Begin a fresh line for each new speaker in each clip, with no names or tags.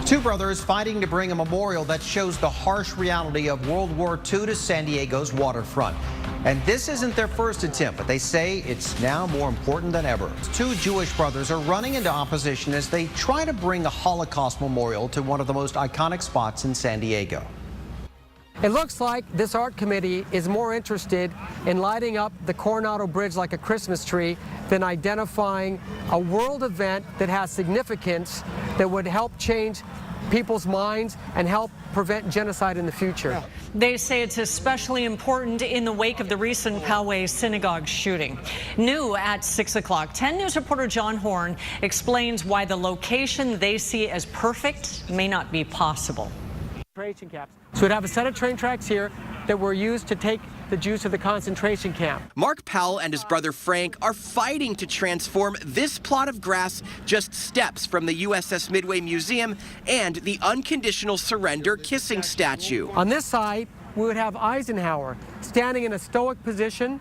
Two brothers fighting to bring a memorial that shows the harsh reality of World War II to San Diego's waterfront. And this isn't their first attempt, but they say it's now more important than ever. Two Jewish brothers are running into opposition as they try to bring a Holocaust memorial to one of the most iconic spots in San Diego.
It looks like this art committee is more interested in lighting up the Coronado Bridge like a Christmas tree than identifying a world event that has significance that would help change people's minds and help prevent genocide in the future.
They say it's especially important in the wake of the recent Poway synagogue shooting. New at 6 o'clock, 10 News reporter John Horn explains why the location they see as perfect may not be possible.
So we'd have a set of train tracks here that were used to take the Jews to the concentration camp.
Mark Powell and his brother Frank are fighting to transform this plot of grass just steps from the U.S.S. Midway Museum and the Unconditional Surrender kissing statue.
On this side, we would have Eisenhower standing in a stoic position,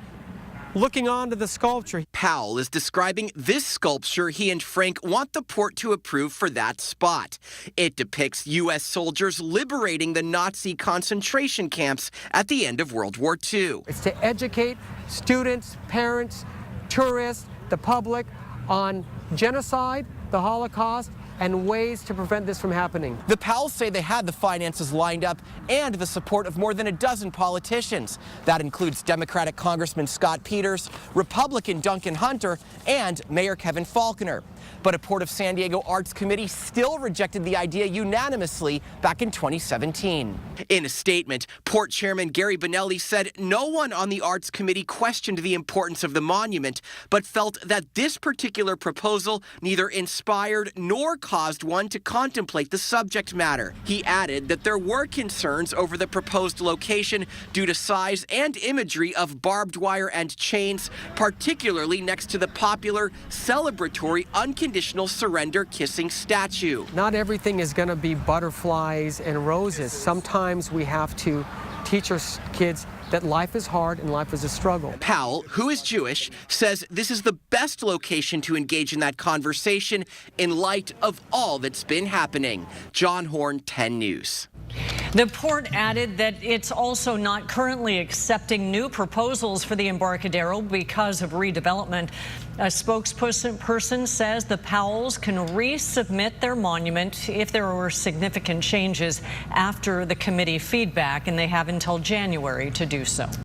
looking onto the sculpture.
Powell is describing this sculpture he and Frank want the port to approve for that spot. It depicts U.S. soldiers liberating the Nazi concentration camps at the end of World War II.
It's to educate students, parents, tourists, the public on genocide, the Holocaust, and ways to prevent this from happening.
The Powells say they had the finances lined up and the support of more than a dozen politicians. That includes Democratic Congressman Scott Peters, Republican Duncan Hunter, and Mayor Kevin Faulconer. But a Port of San Diego Arts Committee still rejected the idea unanimously back in 2017. In a statement, Port Chairman Gary Bonelli said no one on the Arts Committee questioned the importance of the monument, but felt that this particular proposal neither inspired nor caused one to contemplate the subject matter. He added that there were concerns over the proposed location due to size and imagery of barbed wire and chains, particularly next to the popular celebratory Unconditional Surrender kissing statue.
Not everything is going to be butterflies and roses. Sometimes we have to teach our kids that life is hard and life is a struggle.
Powell, who is Jewish, says this is the best location to engage in that conversation in light of all that's been happening. John Horn, 10 News.
The port added that it's also not currently accepting new proposals for the Embarcadero because of redevelopment. A spokesperson says the Powells can resubmit their monument if there were significant changes after the committee feedback, and they have until January to do so.